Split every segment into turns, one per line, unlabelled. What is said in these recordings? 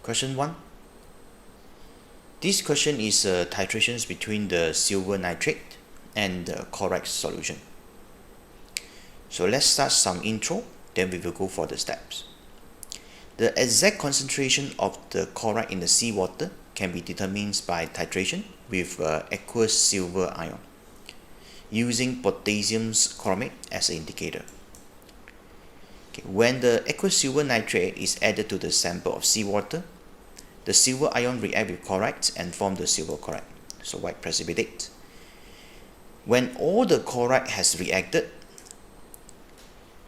Question 1. This question is titrations between the silver nitrate and the correct solution. So let's start some intro, then we will go for the steps. The exact concentration of the chloride in the seawater can be determined by titration with aqueous silver ion using potassium's chromate as an indicator. Okay, when the aqueous silver nitrate is added to the sample of seawater, the silver ion react with chloride and form the silver chloride, so white precipitate. When all the chloride has reacted,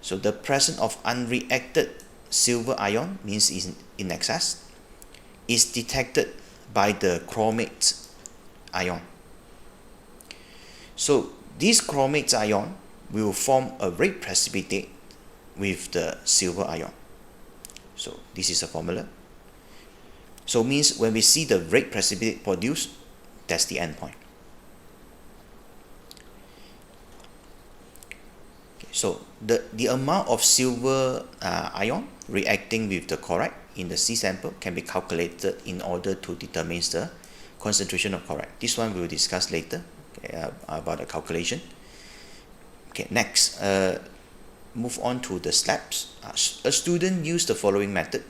so the presence of unreacted silver ion means in excess, is detected by the chromate ion. So this chromate ion will form a red precipitate with the silver ion. So this is a formula. So means when we see the red precipitate produced, that's the end point. Okay, so the amount of silver ion reacting with the chloride in the sea sample can be calculated in order to determine the concentration of chloride. This one we will discuss later, okay, about the calculation. Okay, next, move on to the steps. A student use the following method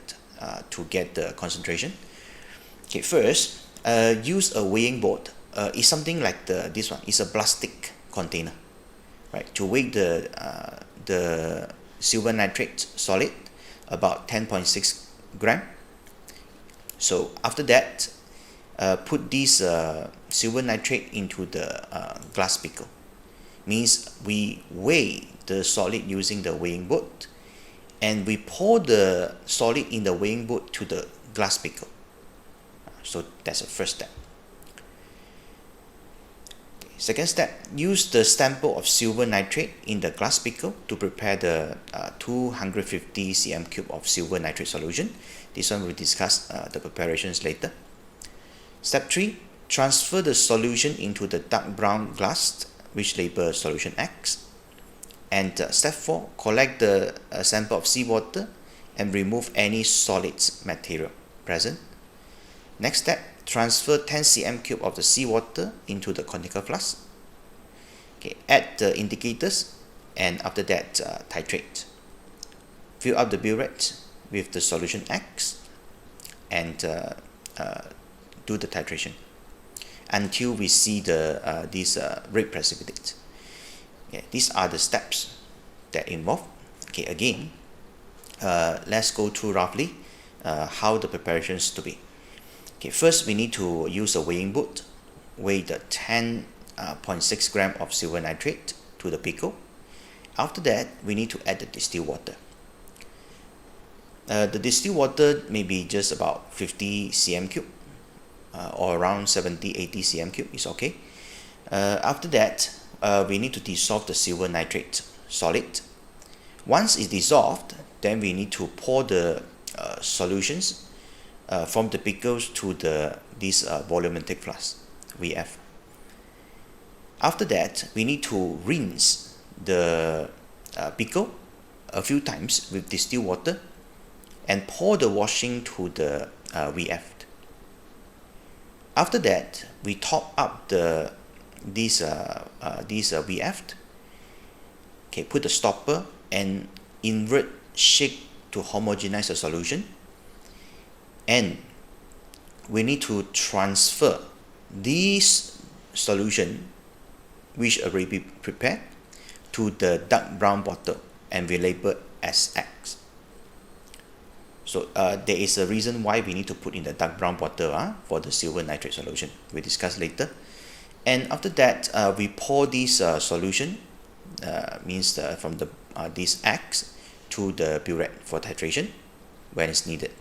to get the concentration. Okay, first, use a weighing board. It's something like this one. It's a plastic container, right? To weigh the silver nitrate solid, about 10.6 gram. So after that, put this silver nitrate into the glass beaker. Means we weigh the solid using the weighing board, and we pour the solid in the weighing board to the glass beaker. So that's the first step. Second step, use the sample of silver nitrate in the glass beaker to prepare the 250 cm cube of silver nitrate solution. This one we'll discuss the preparations later. Step 3, transfer the solution into the dark brown glass, which label solution X. And step 4, collect the sample of seawater and remove any solids material present. Next step, transfer 10 cm cube of the seawater into the conical flask. Okay, add the indicators, and after that titrate. Fill up the burette with the solution X and do the titration until we see this red precipitate. Okay, these are the steps that involve. Okay, again, let's go through roughly how the preparations to be. Okay, first we need to use a weighing board, weigh the 10.6 gram of silver nitrate to the beaker. After that, we need to add the distilled water. The distilled water may be just about 50 cm cube or around 70-80 cm cube is okay. After that, we need to dissolve the silver nitrate solid. Once it's dissolved, then we need to pour the solutions from the beakers to this volumetric flask, VF. After that, we need to rinse the beaker a few times with distilled water and pour the washing to the VF. After that, we top up this VF. Okay, put the stopper and invert shake to homogenize the solution. And we need to transfer this solution, which already prepared, to the dark brown bottle and we label as X. So there is a reason why we need to put in the dark brown bottle for the silver nitrate solution. We'll discuss later. And after that, we pour this solution, means from this X to the burette for titration when it's needed.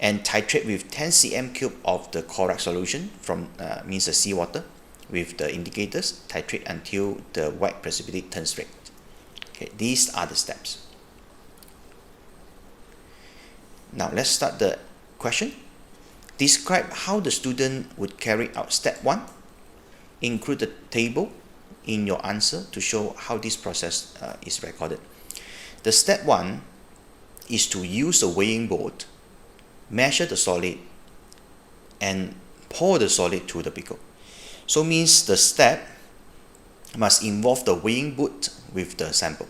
And titrate with 10 cm cube of the correct solution from means the seawater with the indicators. Titrate until the white precipitate turns red. Okay, these are the steps. Now let's start the question. Describe how the student would carry out step 1. Include the table in your answer to show how this process is recorded. The step 1 is to use a weighing board measure the solid, and pour the solid to the pickle. So means the step must involve the weighing boot with the sample.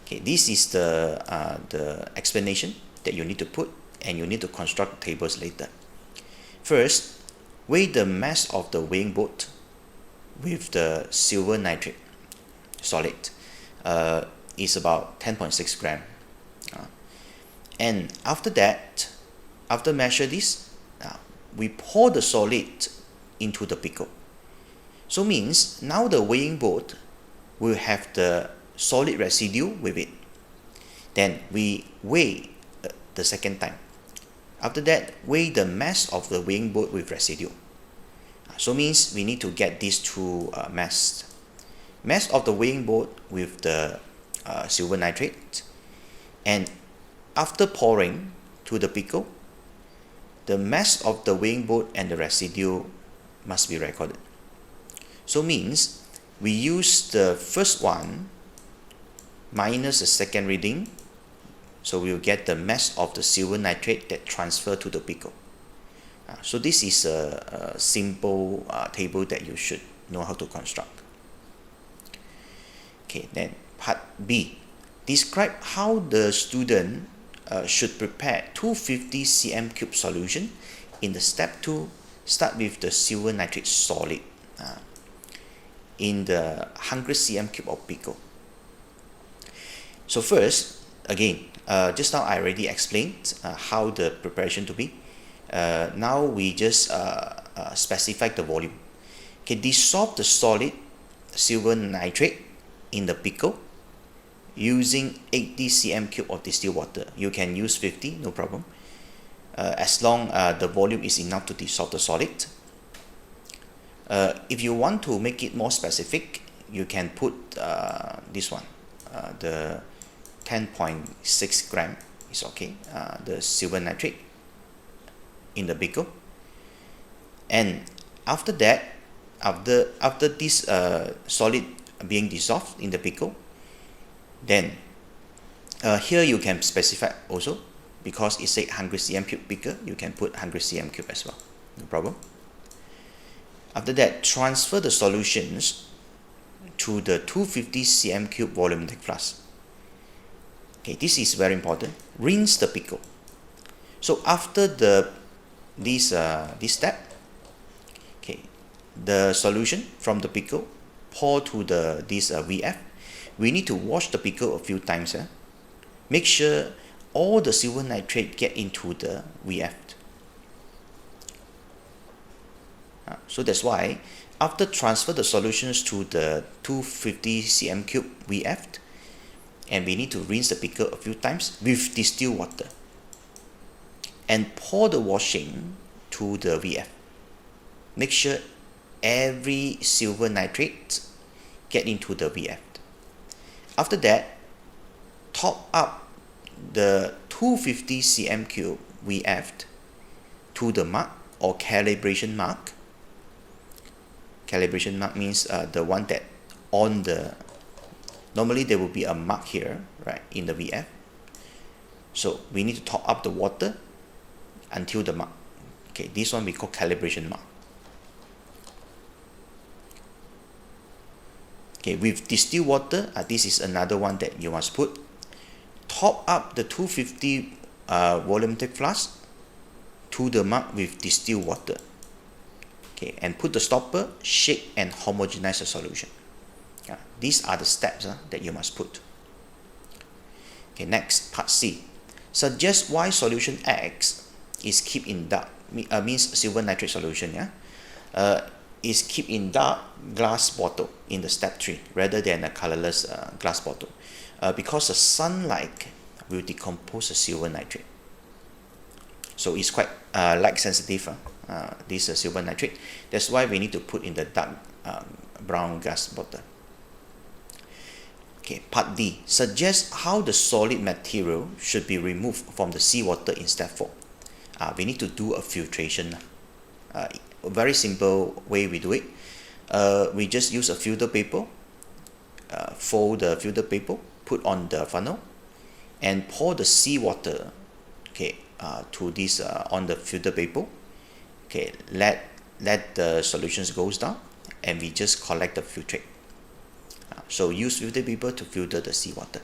Okay, this is the explanation that you need to put, and you need to construct tables later. First, weigh the mass of the weighing boot with the silver nitrate solid. Is about 10.6 gram. And after that, after measure this, we pour the solid into the pickle. So means now the weighing board will have the solid residue with it. Then we weigh the second time. After that, weigh the mass of the weighing board with residue. So means we need to get these two mass. Mass of the weighing board with the silver nitrate, and after pouring to the pickle, the mass of the weighing board and the residue must be recorded. So means we use the first one minus the second reading, so we will get the mass of the silver nitrate that transfer to the pickle. So this is a simple table that you should know how to construct. Okay, then part B. Describe how the student should prepare 250 cm cube solution in the step 2. Start with the silver nitrate solid in the 100 cm cube of pickle. So first, again, just now I already explained how the preparation to be. Now we just specify the volume. Okay, dissolve the solid silver nitrate in the pickle using 80 cm cube of distilled water. You can use 50, no problem, as long the volume is enough to dissolve the solid. If you want to make it more specific, you can put this one, the 10.6 gram is okay, the silver nitrate in the pickle. And after that, after this solid being dissolved in the pickle, then here you can specify also, because it said 100 cm cube pickle, you can put 100 cm cube as well, no problem. After that, transfer the solutions to the 250 cm cube volumetric flask. Okay, this is very important. Rinse the pickle. So after this step, okay, the solution from the pickle pour to this VF. We need to wash the pickle a few times. Make sure all the silver nitrate get into the VF. So that's why after transfer the solutions to the 250 cm cube VF, and we need to rinse the pickle a few times with distilled water, and pour the washing to the VF. Make sure every silver nitrate get into the VF. After that, top up the 250 cm cube VF to the mark or calibration mark. Calibration mark means the one that on the, normally there will be a mark here, right, in the VF. So we need to top up the water until the mark. Okay, this one we call calibration mark. Okay, with distilled water, this is another one that you must put. Top up the 250 volumetric flask to the mark with distilled water. Okay, and put the stopper, shake and homogenize the solution. These are the steps that you must put. Okay, next, part C. Suggest why solution X is kept in dark, means silver nitrate solution, is kept in dark glass bottle in the step 3 rather than a colorless glass bottle, because the sunlight will decompose the silver nitrate. So it's quite light sensitive, this silver nitrate. That's why we need to put in the dark brown glass bottle. Okay, part D. Suggest how the solid material should be removed from the seawater in step 4. We need to do a filtration. A very simple way we do it. We just use a filter paper, fold the filter paper, put on the funnel, and pour the seawater, okay, to this on the filter paper. Okay, let the solutions goes down, and we just collect the filtrate. So use filter paper to filter the seawater.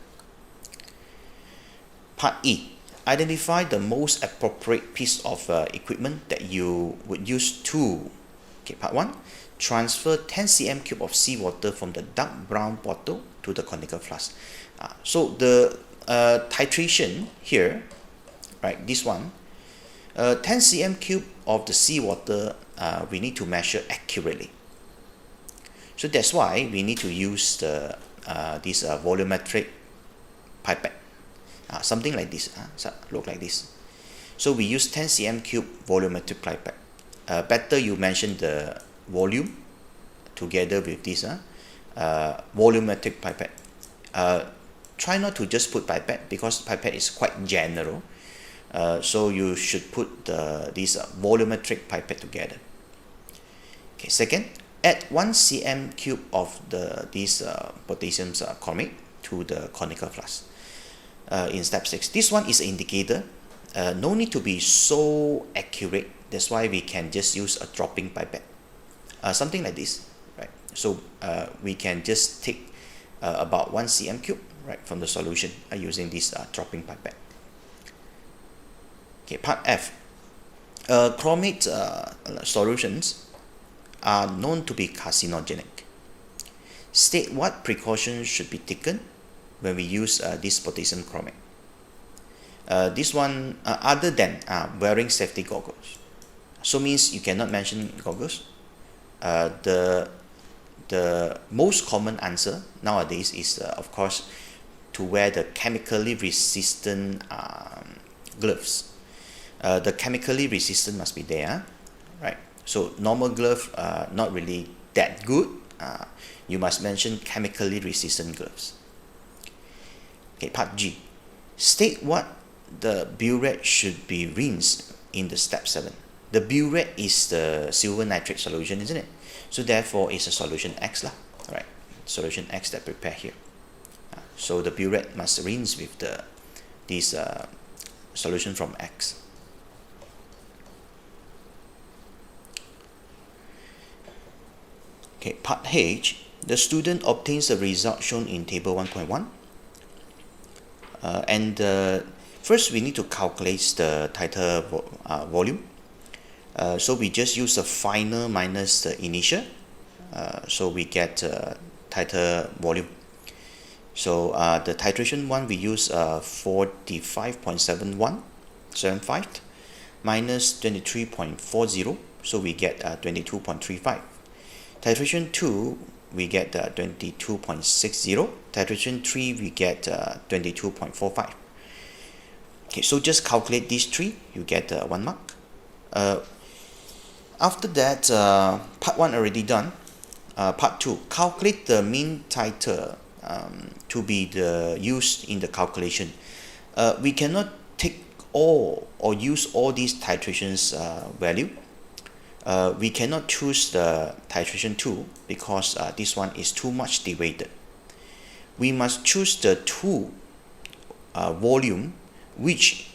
Part E. Identify the most appropriate piece of equipment that you would use to. Okay, part 1. Transfer 10 cm cube of seawater from the dark brown bottle to the conical flask. So the titration here, right, this one, 10 cm cube of the seawater we need to measure accurately. So that's why we need to use the this volumetric pipette, something like this, look like this. So we use 10 cm cube volumetric pipette. Better you mention the volume together with this volumetric pipette. Try not to just put pipette, because pipette is quite general. So you should put this volumetric pipette together. Okay, second, add 1 cm cube of this potassium chromate to the conical flask in step 6. This one is an indicator. No need to be so accurate. That's why we can just use a dropping pipette, something like this, right? So we can just take about 1 cm cube, right, from the solution using this dropping pipette. Okay, part F. Chromate solutions are known to be carcinogenic. State what precautions should be taken when we use this potassium chromate. This one, other than wearing safety goggles. So means you cannot mention goggles. The most common answer nowadays is, of course, to wear the chemically resistant gloves. The chemically resistant must be there, right? So normal glove, not really that good. You must mention chemically resistant gloves. Okay, part G. State what the burette should be rinsed in the step 7. The burette is the silver nitrate solution, isn't it? So therefore, it's a solution X, right? Solution X that prepare here. So the burette must rinse with this solution from X. Okay, part H. The student obtains the result shown in table 1.1. First, we need to calculate the titer volume. So we just use the final minus the initial. So we get titer volume. So the titration one, we use 45.75 minus 23.40. So we get 22.35. Titration 2, we get 22.60. Titration 3, we get 22.45. Okay, so just calculate these three, you get 1 mark. After that, part 1 already done. Part 2, calculate the mean titer to be used in the calculation. We cannot take all or use all these titrations value. We cannot choose the titration 2 because this one is too much deviated. We must choose the 2 volume which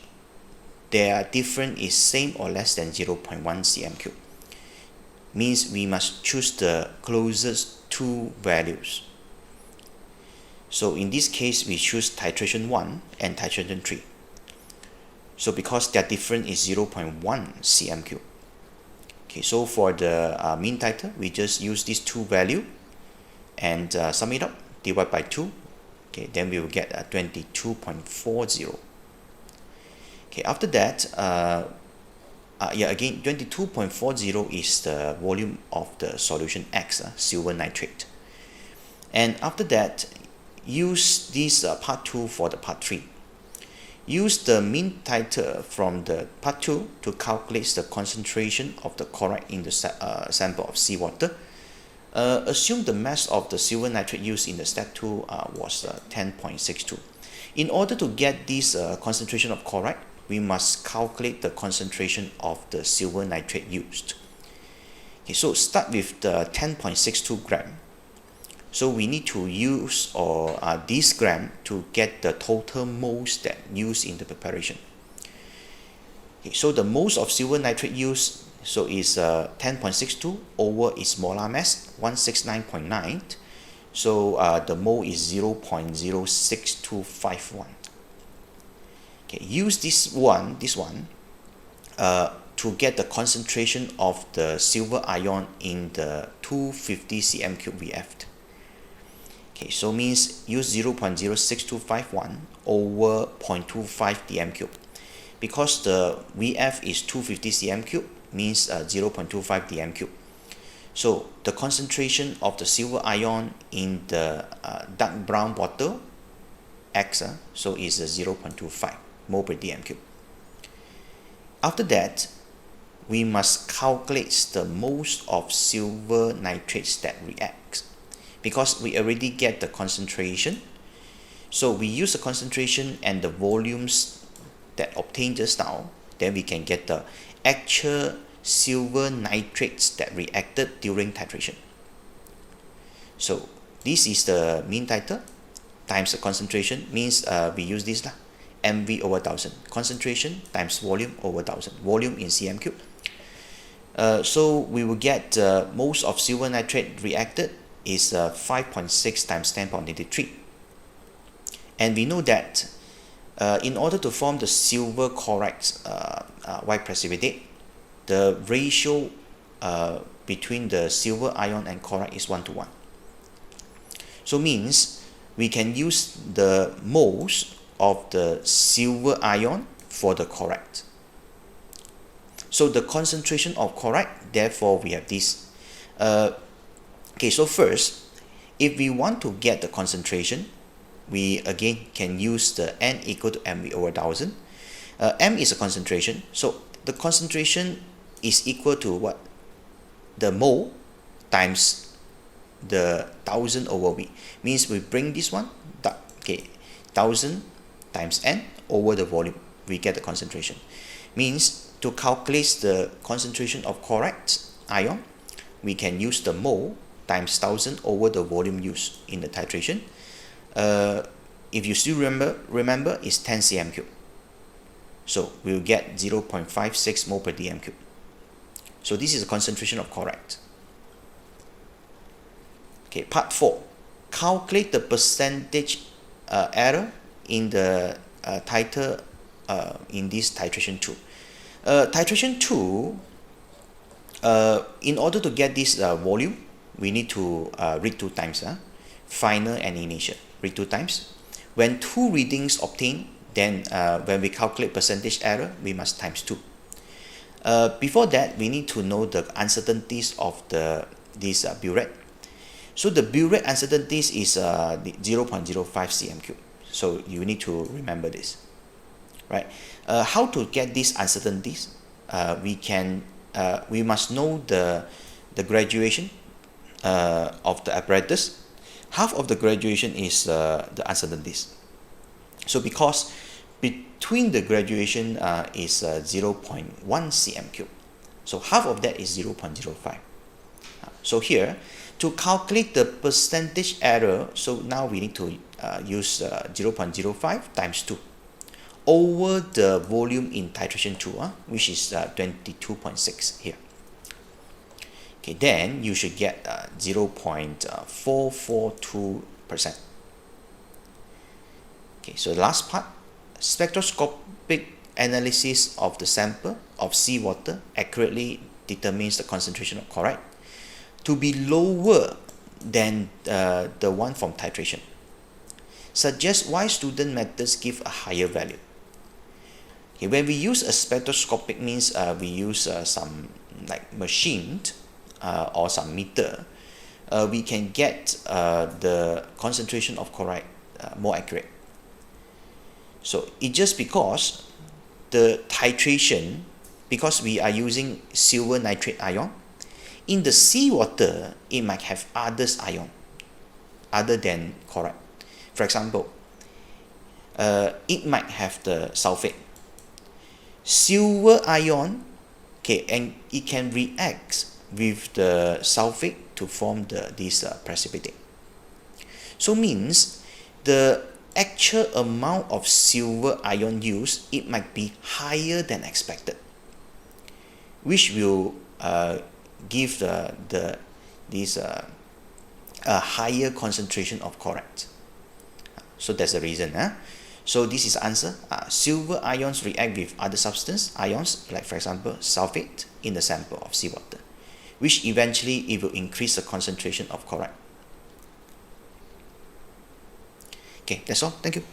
their difference is same or less than 0.1 cm cube. Means we must choose the closest 2 values. So in this case, we choose titration 1 and titration 3. So because their difference is 0.1 cm cube. Okay, so for the mean titer, we just use these 2 value and sum it up, divide by 2. Okay, then we will get 22.40. Okay, after that, again, 22.40 is the volume of the solution X, silver nitrate. And after that, use this part 2 for the part 3. Use the mean titer from the part 2 to calculate the concentration of the chloride in the sample of seawater. Assume the mass of the silver nitrate used in the step 2 was 10.62. In order to get this concentration of chloride, we must calculate the concentration of the silver nitrate used. Okay, so start with the 10.62 gram. So we need to use this gram to get the total moles that used in the preparation. Okay, so the moles of silver nitrate used so is 10.62 over its molar mass 169.9. So the mole is 0.06251. Okay, use this one to get the concentration of the silver ion in the 250 cm cube VF. Okay, so means use 0.06251 over 0.25 dm cube. Because the VF is 250 cm cube, means 0.25 dm cube. So the concentration of the silver ion in the dark brown bottle X, so is 0.25 mole per dm cube. After that, we must calculate the moles of silver nitrates that react. Because we already get the concentration, so we use the concentration and the volumes that obtained just now, then we can get the actual silver nitrates that reacted during titration. So this is the mean titer times the concentration, means we use this lah, mv over 1000, concentration times volume over 1000, volume in cm cube. So we will get moles of silver nitrate reacted is 5.6 times 10 power 93. And we know that in order to form the silver chloride white precipitate, the ratio between the silver ion and chloride is 1:1. So means we can use the moles of the silver ion for the chloride. So the concentration of chloride, therefore we have this. Okay, so first, if we want to get the concentration, we again can use the N equal to mv over 1000. M is a concentration, so the concentration is equal to what? The mole times the 1000 over V. Means we bring this one, okay, 1000 times N over the volume, we get the concentration. Means to calculate the concentration of chloride ion, we can use the mole times 1000 over the volume used in the titration. If you still remember is 10 cm cube. So we'll get 0.56 mole per dm cube. So this is the concentration of chloride. Okay, part 4. Calculate the percentage error in the titer in this titration 2. Titration 2, in order to get this volume, we need to read 2 times, final and initial, read 2 times. When 2 readings obtained, then when we calculate percentage error, we must times 2. Before that, we need to know the uncertainties of this burette. So the burette uncertainties is 0.05 cm cube. So you need to remember this, right? How to get these uncertainties? We must know the graduation of the apparatus. Half of the graduation is the uncertainties. So because between the graduation is 0.1 cm cube, so half of that is 0.05. So here, to calculate the percentage error, so now we need to use 0.05 times 2 over the volume in titration 2, which is 22.6 here. Okay, then you should get 0.442%. Okay, so the last part, spectroscopic analysis of the sample of seawater accurately determines the concentration of chloride to be lower than the one from titration. Suggest why student methods give a higher value. Okay, when we use a spectroscopic means we use some like machine or some meter, we can get the concentration of chloride more accurate. So it's just because the titration, because we are using silver nitrate ion, in the seawater it might have others ion other than chloride. For example, it might have the sulfate. Silver ion, okay, and it can react with the sulfate to form this precipitate. So means the actual amount of silver ion used, it might be higher than expected, which will give this a higher concentration of correct. So that's the reason. So this is answer. Silver ions react with other substance ions, like for example sulfate, in the sample of seawater, which eventually it will increase the concentration of chloride. Okay, that's all. Thank you.